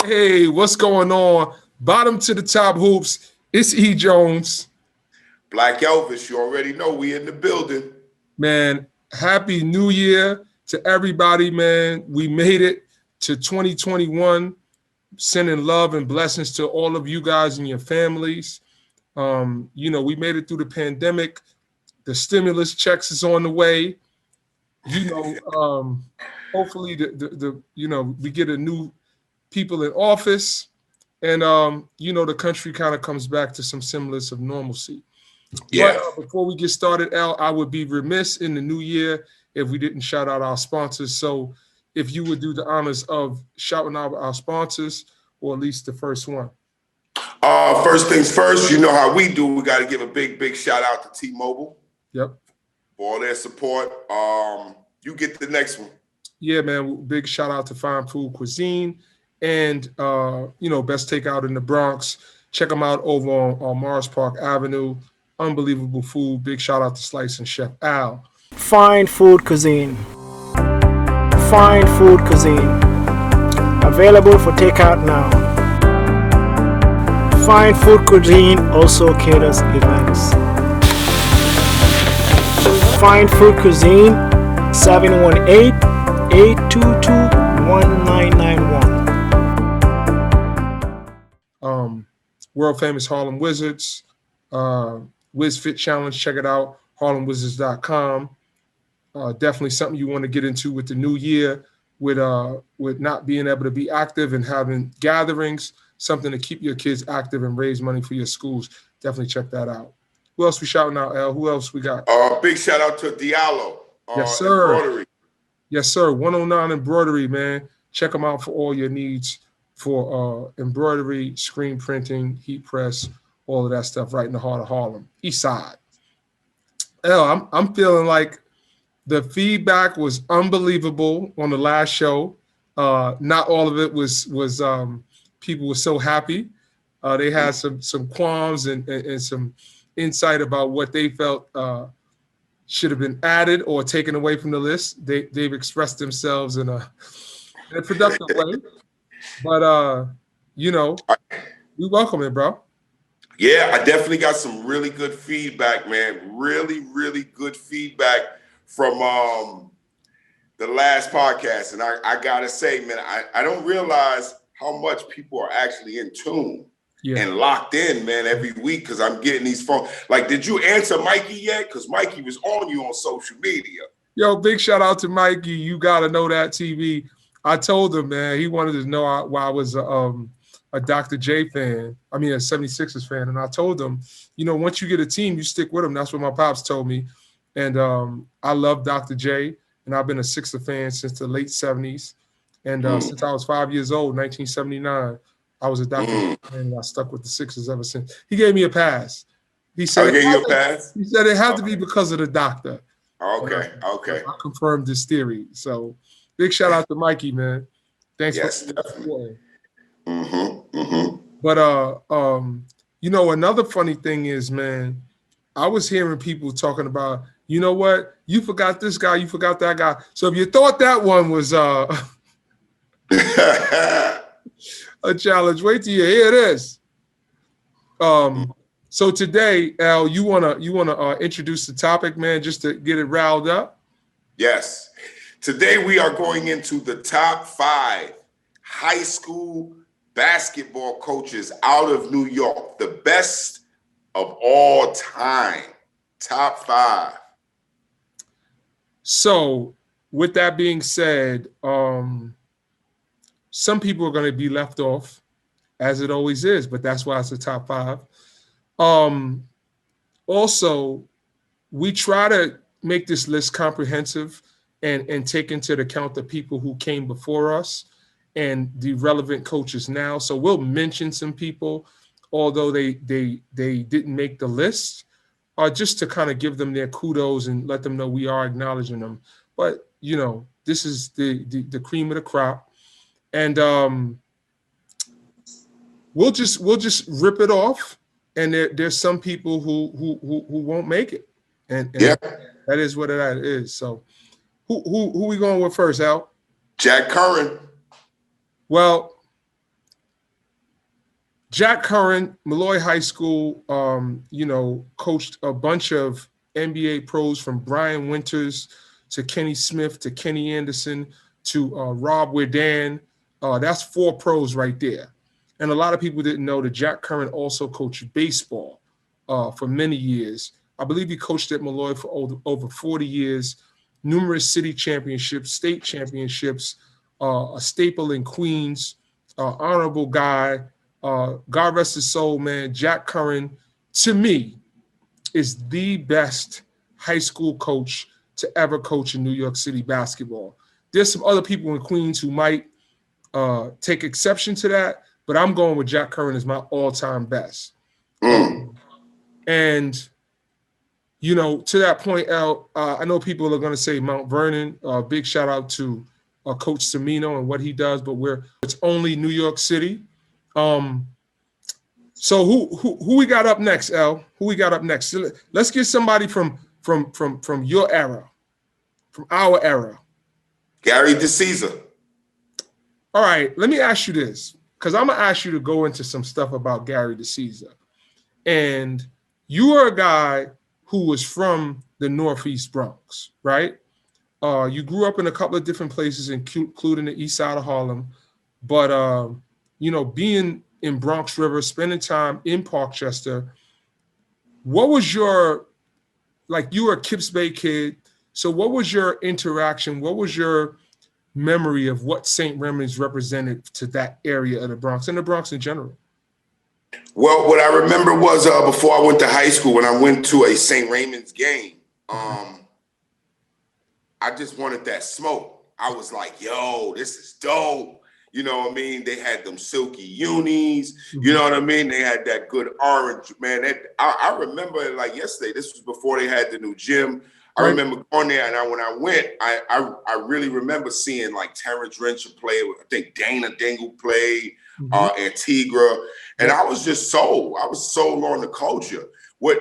Hey, what's going on? Bottom to the top hoops. It's E. Jones. Black Elvis, you already know we in the building. Man, happy New Year to everybody, man. We made it to 2021. Sending love and blessings to all of you guys and your families. We made it through the pandemic. The stimulus checks is on the way. Hopefully we get a new people in office, and the country kind of comes back to some semblance of normalcy. Yeah. But before we get started, Al, I would be remiss in the new year if we didn't shout out our sponsors. So if you would do the honors of shouting out our sponsors, or at least the first one. First things first, you know how we do. We got to give a big shout out to T-Mobile. Yep. For all their support. You get the next one. Yeah, man. Big shout out to Fine Food Cuisine. And, Best Takeout in the Bronx. Check them out over on Mars Park Avenue. Unbelievable food. Big shout out to Slice and Chef Al. Fine Food Cuisine. Fine Food Cuisine. Available for takeout now. Fine Food Cuisine also caters events. Fine Food Cuisine, 718-822-1991. World famous Harlem Wizards, Wiz Fit Challenge, check it out, harlemwizards.com. Definitely something you want to get into with the new year, with not being able to be active and having gatherings, something to keep your kids active and raise money for your schools. Definitely check that out. Who else we shouting out, Al? Who else we got? Big shout out to Diallo. Yes, sir. Embroidery. Yes, sir. 109 Embroidery, man. Check them out for all your needs for embroidery, screen printing, heat press, all of that stuff right in the heart of Harlem, East Side. I'm feeling like the feedback was unbelievable on the last show. Not all of it was people were so happy. They had some qualms and some insight about what they felt should have been added or taken away from the list. They've expressed themselves in a productive way. But, we welcome it, bro. Yeah, I definitely got some really good feedback, man. Really good feedback from the last podcast. And I got to say, man, I don't realize how much people are actually in tune and locked in, man, every week, because I'm getting these phones. Like, did you answer Mikey yet? Because Mikey was on you on social media. Yo, big shout out to Mikey. You got to know that TV. I told him, man, he wanted to know why I was a Dr. J fan. I mean, a 76ers fan. And I told him, once you get a team, you stick with them. That's what my pops told me. And I love Dr. J. And I've been a Sixer fan since the late 70s. And since I was 5 years old, 1979, I was a Dr. J fan. And I stuck with the Sixers ever since. He gave me a pass. He said, gave you a pass? He said it had to be because of the doctor. Okay. I confirmed this theory. So big shout out to Mikey, man. Thanks for definitely. But another funny thing is, man, I was hearing people talking about, you know what, you forgot this guy, you forgot that guy. So if you thought that one was a challenge, wait till you hear this. So today, Al, you wanna introduce the topic, man, just to get it riled up? Yes. Today we are going into the top 5 high school basketball coaches out of New York, the best of all time. Top 5. So with that being said, some people are going to be left off, as it always is, but that's why it's the top 5. Also, we try to make this list comprehensive and take into account the people who came before us and the relevant coaches now. So we'll mention some people, although they didn't make the list, just to kind of give them their kudos and let them know we are acknowledging them. But, This is the cream of the crop, and we'll just rip it off. And there's some people who won't make it, and Yeah. that is what it is. So who we going with first, Al? Jack Curran. Well, Jack Curran, Malloy High School, coached a bunch of NBA pros from Brian Winters to Kenny Smith to Kenny Anderson to Rob Wedan. That's 4 pros right there. And a lot of people didn't know that Jack Curran also coached baseball for many years. I believe he coached at Malloy for over 40 years, numerous city championships, state championships, a staple in Queens, honorable guy. God rest his soul, man. Jack Curran, to me, is the best high school coach to ever coach in New York City basketball. There's some other people in Queens who might take exception to that, but I'm going with Jack Curran as my all-time best. And, to that point, Al, I know people are going to say Mount Vernon. Big shout out to Coach Semino and what he does, but it's only New York City. So who we got up next, Al? Who we got up next? Let's get somebody from your era, from our era. Gary DeCesar. All right, let me ask you this, because I'm gonna ask you to go into some stuff about Gary DeCesar. And you are a guy who was from the Northeast Bronx, right? You grew up in a couple of different places, including the east side of Harlem, but being in Bronx River, spending time in Parkchester, what was you were a Kips Bay kid, so what was your interaction, what was your memory of what St. Raymond's represented to that area of the Bronx and the Bronx in general? Well, what I remember was before I went to high school, when I went to a St. Raymond's game, I just wanted that smoke. I was like, yo, this is dope. You know what I mean? They had them silky unis. You know what I mean? They had that good orange, man. I remember it like yesterday. This was before they had the new gym. I remember going there, and when I went, I really remember seeing like Terrence Rencher play. I think Dana Dingle played, Antigua, and I was sold on the culture. What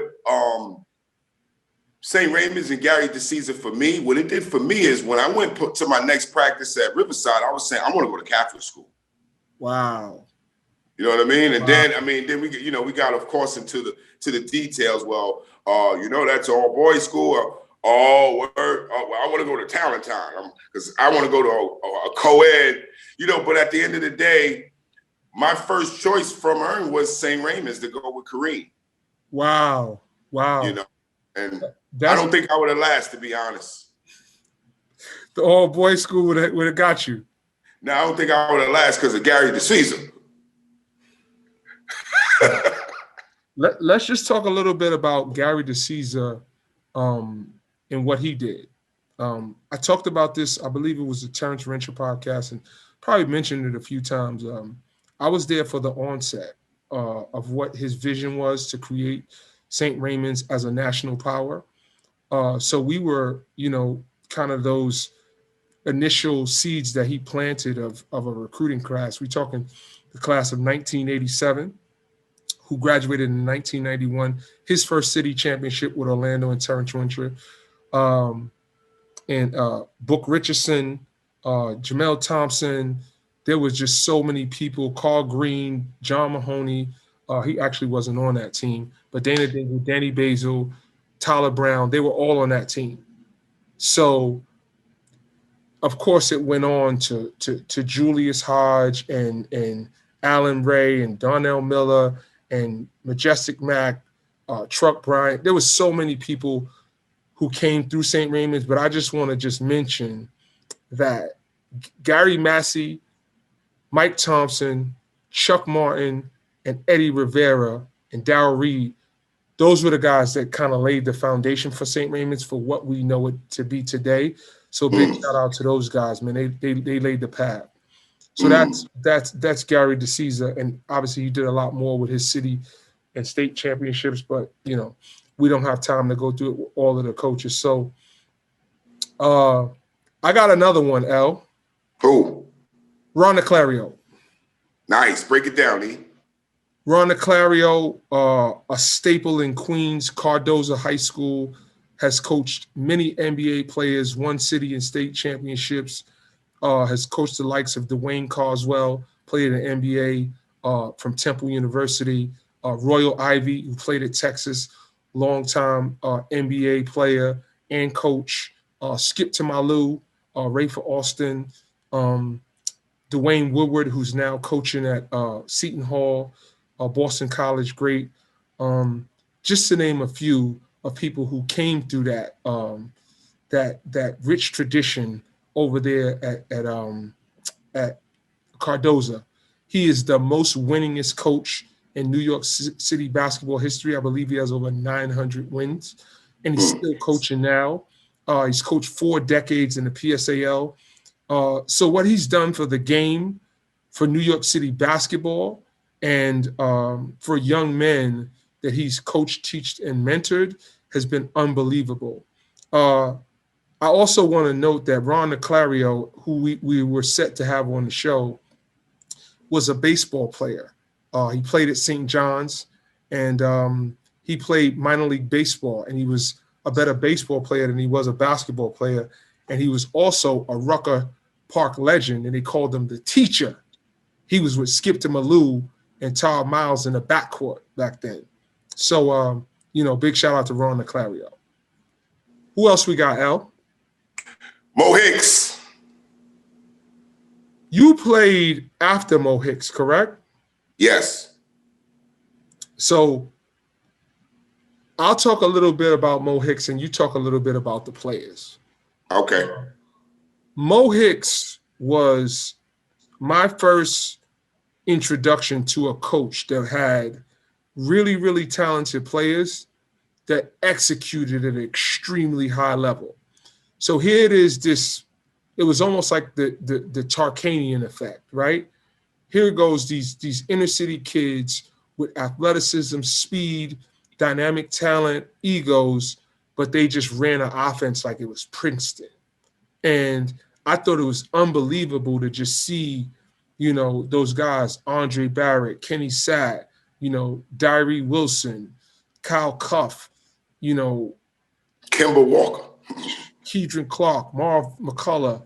St. Raymond's and Gary DeCesar for me, what it did for me is when I went to my next practice at Riverside, I was saying, I want to go to Catholic school. Wow. You know what I mean? And then we got, of course, into the details. Well, that's all boys school. Well, I want to go to Talent Time because I want to go to a co-ed, but at the end of the day, my first choice from her was St. Raymond's to go with Curran. Wow. And I don't think I would have lasted, to be honest. The all boys school would have got you. No, I don't think I would have lasted because of Gary DeCesar. Let's just talk a little bit about Gary DeCesar and what he did. I talked about this, I believe it was the Terrence Rencher podcast, and probably mentioned it a few times. I was there for the onset of what his vision was to create St. Raymond's as a national power. So we were, kind of those initial seeds that he planted of a recruiting class. We're talking the class of 1987, who graduated in 1991, his first city championship with Orlando and Terrence Rencher, and Book Richardson, Jamel Thompson. There was just so many people, Carl Green, John Mahoney. He actually wasn't on that team, but Dana Dingle, Danny Basil, Tyler Brown, they were all on that team. So, of course, it went on to Julius Hodge and Alan Ray and Donnell Miller and Majestic Mac, Truck Bryant. There was so many people who came through St. Raymond's, but I just want to mention that Gary Massey, Mike Thompson, Chuck Martin, and Eddie Rivera and Darryl Reed, those were the guys that kind of laid the foundation for St. Raymond's for what we know it to be today. So big shout out to those guys, man. They laid the path. So that's Gary DeCesar, and obviously he did a lot more with his city and state championships, but we don't have time to go through all of the coaches. So I got another one, L. Who? Ron DeClario. Nice. Break it down, E. Ron DeClario, a staple in Queens, Cardozo High School, has coached many NBA players, won city and state championships, has coached the likes of Dwayne Carswell, played in the NBA from Temple University, Royal Ivy, who played at Texas, longtime NBA player and coach, Skip Tamalu, Rafa Austin, Dwayne Woodward, who's now coaching at Seton Hall, Boston College great, just to name a few of people who came through that that rich tradition over there at Cardozo. He is the most winningest coach in New York City basketball history. I believe he has over 900 wins, and he's still coaching now. He's coached 4 decades in the PSAL. So what he's done for the game, for New York City basketball, and for young men that he's coached, taught, and mentored has been unbelievable. I also want to note that Ron DeClario, who we were set to have on the show, was a baseball player. He played at St. John's, and he played minor league baseball, and he was a better baseball player than he was a basketball player. And he was also a Rucker Park legend, and they called him the teacher. He was with Skip Tamalu and Todd Miles in the backcourt back then. So, big shout out to Ron DeClario. Who else we got, Al? Mo Hicks. You played after Mo Hicks, correct? Yes. So I'll talk a little bit about Mo Hicks, and you talk a little bit about the players. Okay. Mo Hicks was my first introduction to a coach that had really, really talented players that executed at an extremely high level. So here it is, it was almost like the Tarkanian effect, right? Here goes these inner city kids with athleticism, speed, dynamic talent, egos, but they just ran an offense like it was Princeton. And I thought it was unbelievable to just see, those guys, Andre Barrett, Kenny Satt, Diary Wilson, Kyle Cuff, Kemba Walker, Keedron Clark, Marv McCullough,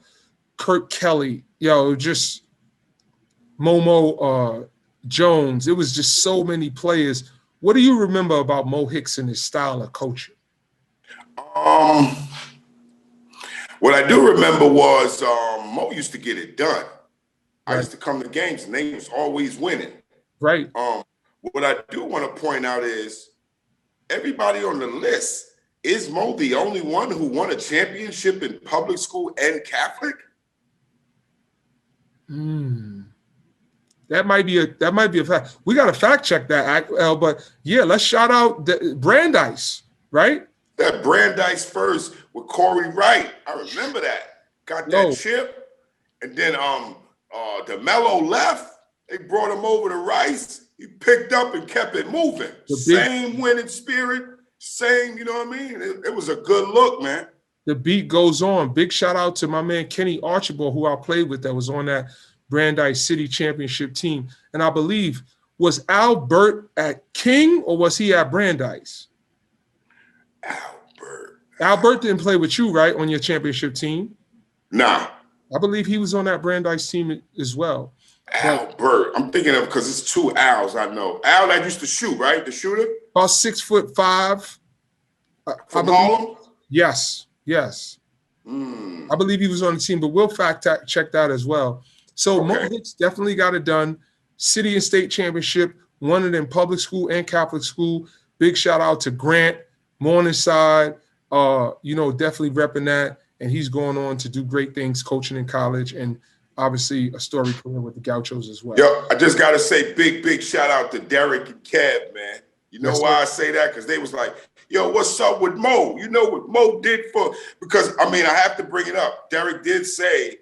Kurt Kelly, just Momo Jones. It was just so many players. What do you remember about Mo Hicks and his style of coaching? What I do remember was Mo used to get it done. Right. I used to come to games and they was always winning. Right. What I do want to point out is everybody on the list, is Mo the only one who won a championship in public school and Catholic? That might be a fact. We got to fact check that, but yeah, let's shout out Brandeis, right? That Brandeis first with Corey Wright. I remember that. Got that chip. And then DeMello left. They brought him over to Rice. He picked up and kept it moving. Same winning spirit. Same, you know what I mean? It was a good look, man. The beat goes on. Big shout out to my man Kenny Archibald, who I played with, that was on that Brandeis City Championship team. And I believe, was Albert at King or was he at Brandeis? Albert didn't play with you, right, on your championship team? Nah. I believe he was on that Brandeis team as well. Albert. I'm thinking of, because it's 2 Als I know. Al that used to shoot, right? The shooter? About 6'5". From Harlem? Yes. I believe he was on the team, but we'll fact check that as well. So Mo Hicks definitely got it done. City and state championship, won it in public school and Catholic school. Big shout out to Grant, Morningside, definitely repping that. And he's going on to do great things coaching in college, and obviously a story career with the Gauchos as well. Yo, I just got to say big shout out to Derek and Kev, man. You know why I say that? Because they was like, yo, what's up with Mo? You know what Mo did for, because, I have to bring it up. Derek did say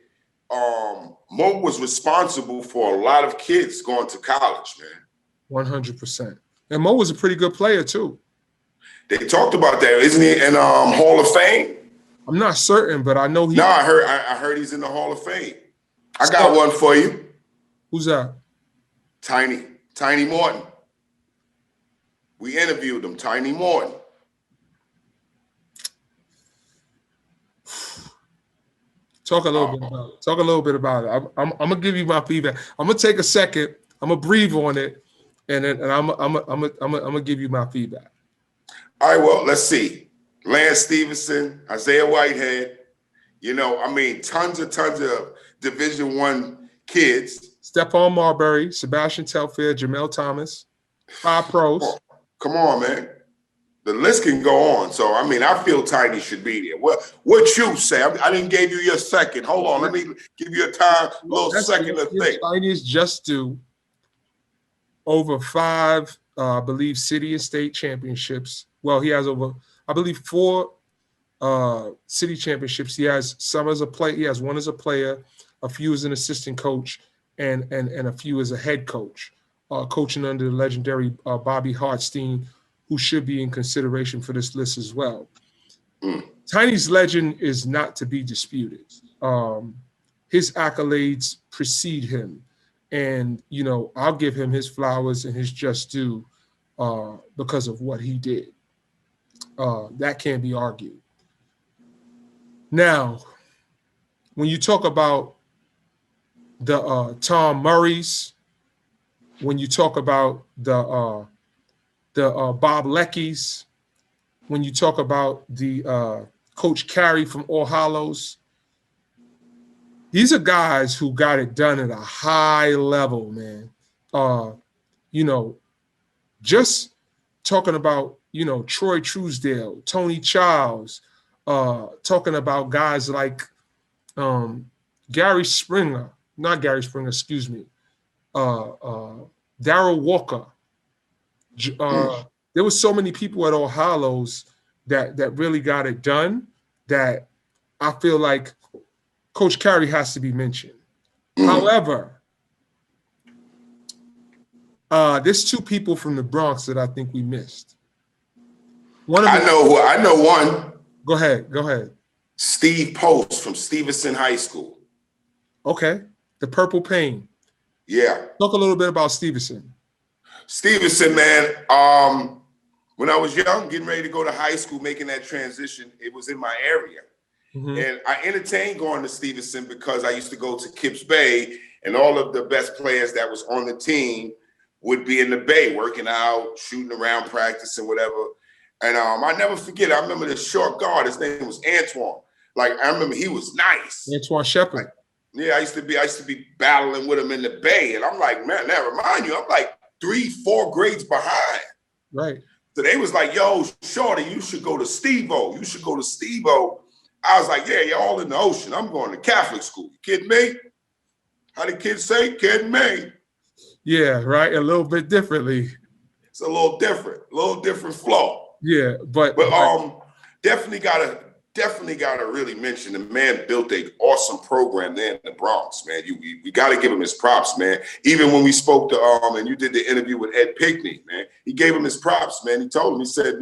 Mo was responsible for a lot of kids going to college, man. 100%. And Mo was a pretty good player, too. They talked about that. Isn't he in Hall of Fame? I'm not certain, but I know he. No, I heard he's in the Hall of Fame. I got one for you. Who's that? Tiny Morton. We interviewed him, Tiny Morton. Talk a little bit about it. Talk a little bit about it. I'm gonna give you my feedback. I'm gonna take a second. I'm gonna breathe on it, and I'm gonna give you my feedback. All right. Well, let's see. Lance Stevenson, Isaiah Whitehead. Tons of Division I kids. Stephon Marbury, Sebastian Telfair, Jamel Thomas, 5 pros. Come on, man. The list can go on. So, I feel Tiny should be there. What you say? I didn't give you your second. Hold on. Let me give you a little second to think. Tiny is just due over 5, I believe, city and state championships. Well, he has over, I believe, 4 city championships. He has some as a player. He has 1 as a player, a few as an assistant coach, and a few as a head coach, coaching under the legendary Bobby Hartstein, who should be in consideration for this list as well. Tiny's legend is not to be disputed. His accolades precede him. And, I'll give him his flowers and his just due because of what he did. That can't be argued. Now, when you talk about the Tom Murrays, when you talk about the Bob Leckies, when you talk about the Coach Carey from All Hallows, these are guys who got it done at a high level, man. Just talking about, Troy Truesdale, Tony Childs, talking about guys like Daryl Walker. There were so many people at All Hallows that really got it done that I feel like Coach Carey has to be mentioned. However, there's 2 people from the Bronx that I think we missed. I know one. Go ahead. Steve Post from Stevenson High School. Okay. The Purple Pain. Yeah. Talk a little bit about Stevenson. Stevenson, man, when I was young, getting ready to go to high school, making that transition, it was in my area. Mm-hmm. And I entertained going to Stevenson because I used to go to Kips Bay, and all of the best players that was on the team would be in the Bay, working out, shooting around, practicing, whatever. And I never forget, I remember this short guard, his name was Antoine. I remember he was nice. Antoine Shepard. I used to be battling with him in the Bay. And I'm like, man, now remind you, I'm like 3-4 grades behind. Right. So they was like, yo, Shorty, you should go to Steve-O. I was like, yeah, you're all in the ocean. I'm going to Catholic school. You kidding me? How the kids say? Kidding me? Yeah, right. A little bit differently. It's a little different flow. Yeah, but definitely gotta really mention the man built an awesome program there in the Bronx, man. We gotta give him his props, man. Even when we spoke to and you did the interview with Ed Pinkney, man, he gave him his props, man. He told him, he said,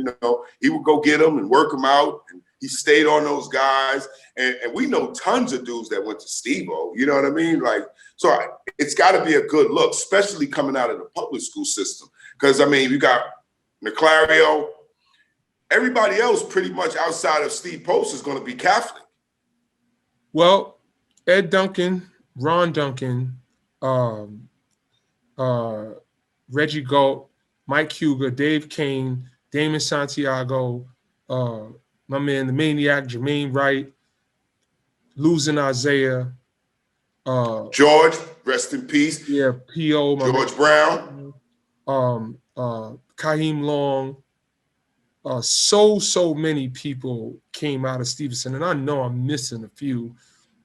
he would go get them and work them out, and he stayed on those guys. And we know tons of dudes that went to Steve-O, you know what I mean? So it's got to be a good look, especially coming out of the public school system. Because, you got Niclario, everybody else pretty much outside of Steve Post is going to be Catholic. Well, Ed Duncan, Ron Duncan, Reggie Galt, Mike Huger, Dave Kane, Damon Santiago, my man, the Maniac, Jermaine Wright, losing Isaiah. George, rest in peace. Yeah, P.O. George Brown. Kaheem Long. So many people came out of Stevenson, and I know I'm missing a few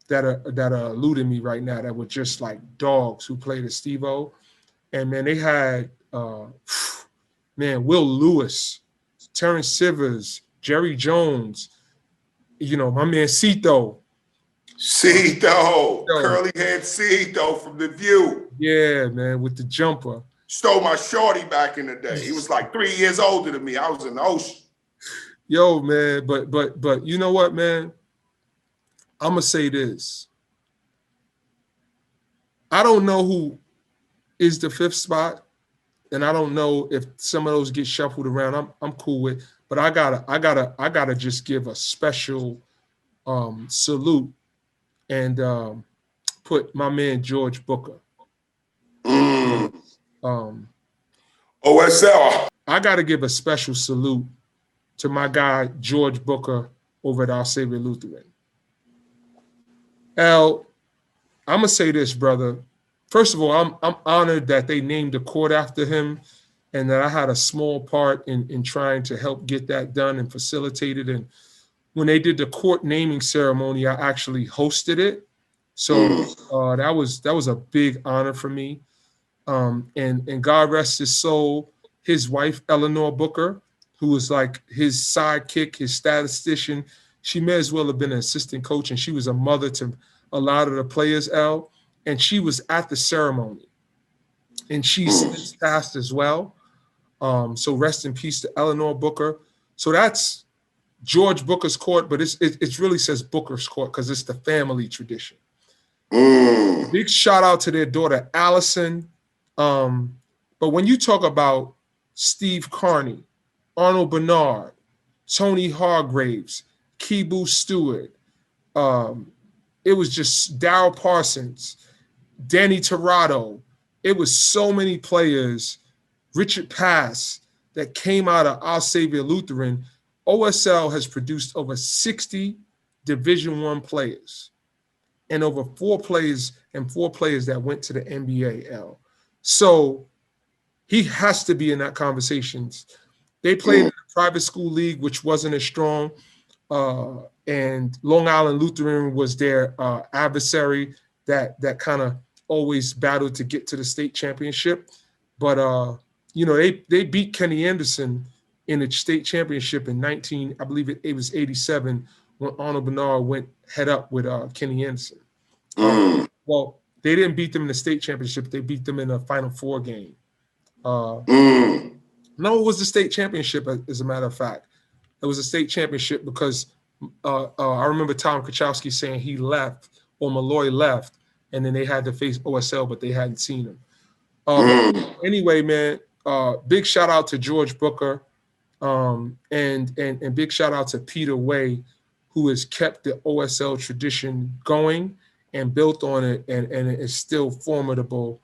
that are eluding me right now that were just like dogs who played at Steve-O. And man, they had Will Lewis, Terrence Sivers, Jerry Jones, my man Cito, curly head Cito from The View. Yeah, man, with the jumper. Stole my shorty back in the day. He was like 3 years older than me. I was in the ocean. Yo, man, but you know what, man? I'm gonna say this. I don't know who is the 5th spot, and I don't know if some of those get shuffled around. I'm cool with, but I gotta just give a special salute and put my man George Booker. OSL. I gotta give a special salute to my guy George Booker over at Our Savior Lutheran. Al, I'm gonna say this, brother. First of all, I'm honored that they named the court after him, and that I had a small part in trying to help get that done and facilitate it. And when they did the court naming ceremony, I actually hosted it. So that was a big honor for me. And God rest his soul, his wife Eleanor Booker, who was like his sidekick, his statistician. She may as well have been an assistant coach, and she was a mother to a lot of the players, Al. And she was at the ceremony, and she's passed as well. So rest in peace to Eleanor Booker. So that's George Booker's court, but it really says Booker's court because it's the family tradition. Big shout out to their daughter Allison. But when you talk about Steve Carney, Arnold Bernard, Tony Hargraves, Kibu Stewart, it was just Darryl Parsons, Danny Torado. It was so many players, Richard Pass, that came out of Our Savior Lutheran. OSL has produced over 60 Division I players and over 4 players that went to the NBA, L. So he has to be in that conversation. They played in a private school league, which wasn't as strong, and Long Island Lutheran was their adversary that kind of always battled to get to the state championship. But, they beat Kenny Anderson in the state championship in I believe it was 87, when Arnold Bernard went head up with Kenny Anderson. Well, they didn't beat them in the state championship. They beat them in a Final Four game. No, it was the state championship, as a matter of fact. It was a state championship because I remember Tom Kachowski saying he left, or Malloy left, and then they had to face OSL, but they hadn't seen him. Anyway, man, big shout out to George Booker, and big shout out to Peter Way, who has kept the OSL tradition going and built on it, and it is still formidable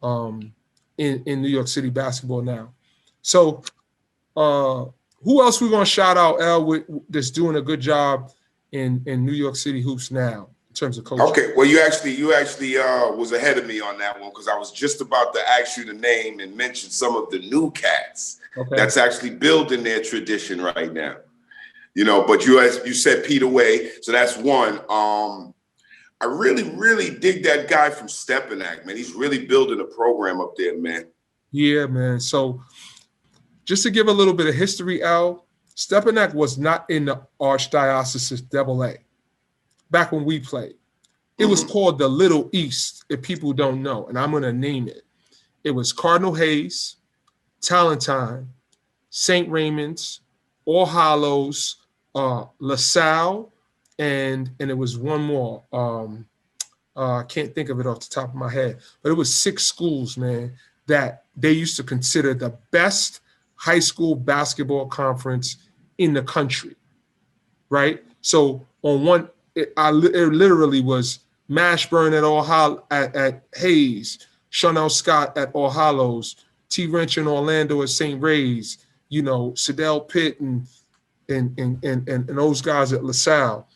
in New York City basketball now. So who else we gonna shout out, Al, that's doing a good job in New York City hoops now in terms of coaching? Okay, well, you actually was ahead of me on that one, because I was just about to ask you to name and mention some of the new cats that's actually building their tradition right now. But you said Peter Way, so that's one. I really, really dig that guy from Stepinac, man. He's really building a program up there, man. Yeah, man. So just to give a little bit of history, Al, Stepinac was not in the Archdiocese AA back when we played. It was called the Little East, if people don't know, and I'm going to name it. It was Cardinal Hayes, Talentine, St. Raymond's, All Hallows, LaSalle, and it was one more. I can't think of it off the top of my head, but it was 6 schools, man, that they used to consider the best high school basketball conference in the country, right? So on one, it literally was Mashburn at Hayes, Chanel Scott at All Hallows, T. Wrench in Orlando at St. Ray's, Sedell Pitt and those guys at LaSalle.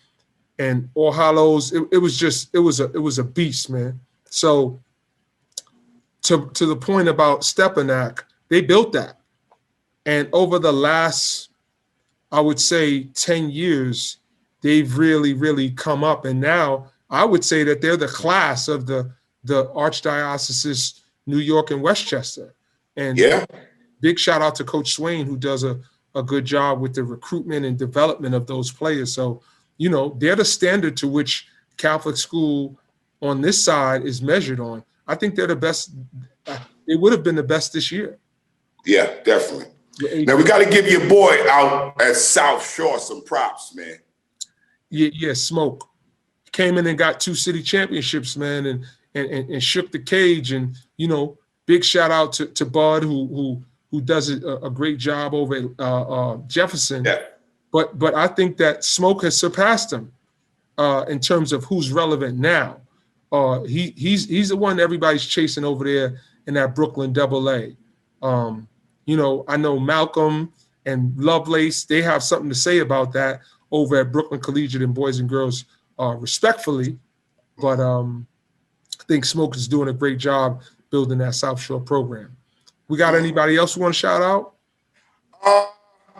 And All Hallows, it was a beast, man. So to the point about Stepinac, they built that. And over the last, I would say, 10 years, they've really, really come up. And now I would say that they're the class of the Archdiocese, New York and Westchester. And big shout out to Coach Swain, who does a good job with the recruitment and development of those players. So, they're the standard to which Catholic school on this side is measured on. I think they're the best. They would have been the best this year. Yeah, definitely. Now we got to give your boy out at South Shore some props, man. Yeah, Smoke. came in and got 2 city championships, man, and shook the cage. And, you know, big shout out to Bud, who does a great job over at Jefferson. Yeah. But I think that Smoke has surpassed him in terms of who's relevant now. He's the one everybody's chasing over there in that Brooklyn AA. You know, I know Malcolm and Lovelace, they have something to say about that over at Brooklyn Collegiate and Boys and Girls, respectfully. But I think Smoke is doing a great job building that South Shore program. We got anybody else who want to shout out?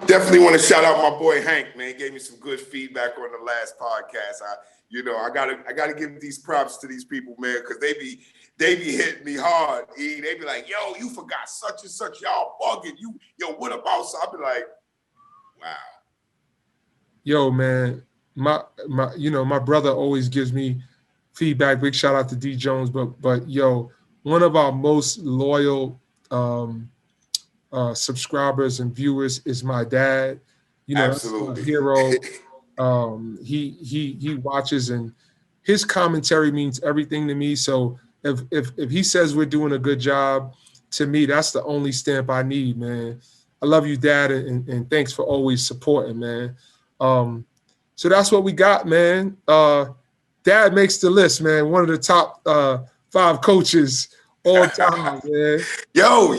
Definitely want to shout out my boy Hank, man. He gave me some good feedback on the last podcast. I gotta give these props to these people, man, because they be hitting me hard. They be like, yo, you forgot such and such, y'all bugging. Yo, what about? So I be like, wow. Yo, man, my brother always gives me feedback. Big shout out to D Jones, but yo, one of our most loyal subscribers and viewers is my dad. You know, absolutely, that's my hero. He watches, and his commentary means everything to me. So if he says we're doing a good job, to me, that's the only stamp I need, man. I love you, Dad, and thanks for always supporting, man. So that's what we got, man. Dad makes the list, man. One of the top 5 coaches all time, man. Yo,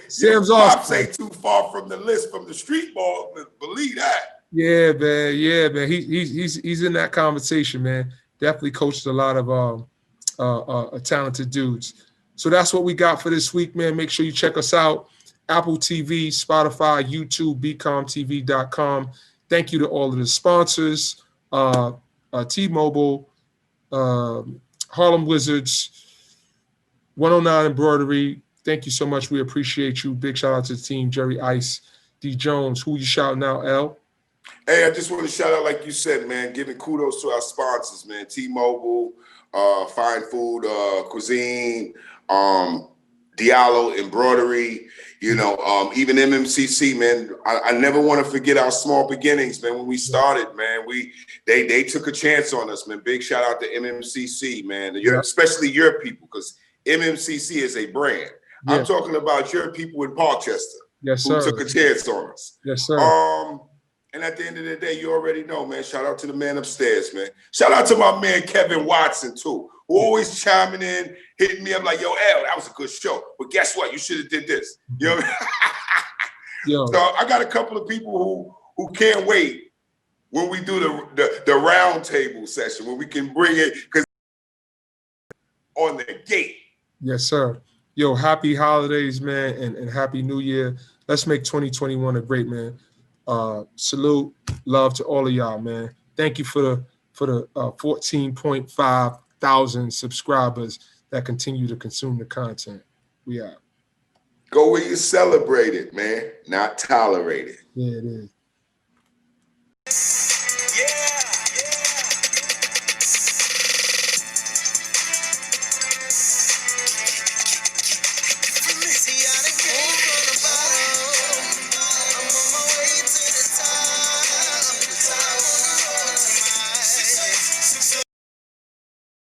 Sam's Pops awesome. ain't too far from the list from the street ball. Believe that. Yeah, man. Yeah, man. He's in that conversation, man. Definitely coached a lot of talented dudes. So that's what we got for this week, man. Make sure you check us out. Apple TV, Spotify, YouTube, bcomtv.com. Thank you to all of the sponsors, T-Mobile, Harlem Wizards, 109 Embroidery. Thank you so much. We appreciate you. Big shout out to the team, Jerry Ice, D Jones. Who you shouting out, L? Hey, I just want to shout out, like you said, man, giving kudos to our sponsors, man. T-Mobile, Fine Food, Cuisine, Diallo Embroidery, you know, even MMCC, man. I never want to forget our small beginnings, man. When we started, man, they took a chance on us, man. Big shout out to MMCC, man. Especially your people, because MMCC is a brand. Yeah. I'm talking about your people in Parkchester, yes, who sir. took a chance on us. Yes, sir. And at the end of the day, you already know, man. Shout out to the man upstairs, man. Shout out to my man Kevin Watson too, who always chiming in, hitting me up like, "Yo, L, that was a good show, but guess what? You should have did this." You know. Yo. So I got a couple of people who can't wait when we do the round table session, when we can bring it because on the gate. Yes, sir. Yo, happy holidays, man, and happy New Year. Let's make 2021 a great, man. Salute, love to all of y'all, man. Thank you for the 14.5 thousand subscribers that continue to consume the content. We out. Go where you celebrate it, man, not tolerate it. Yeah, it is.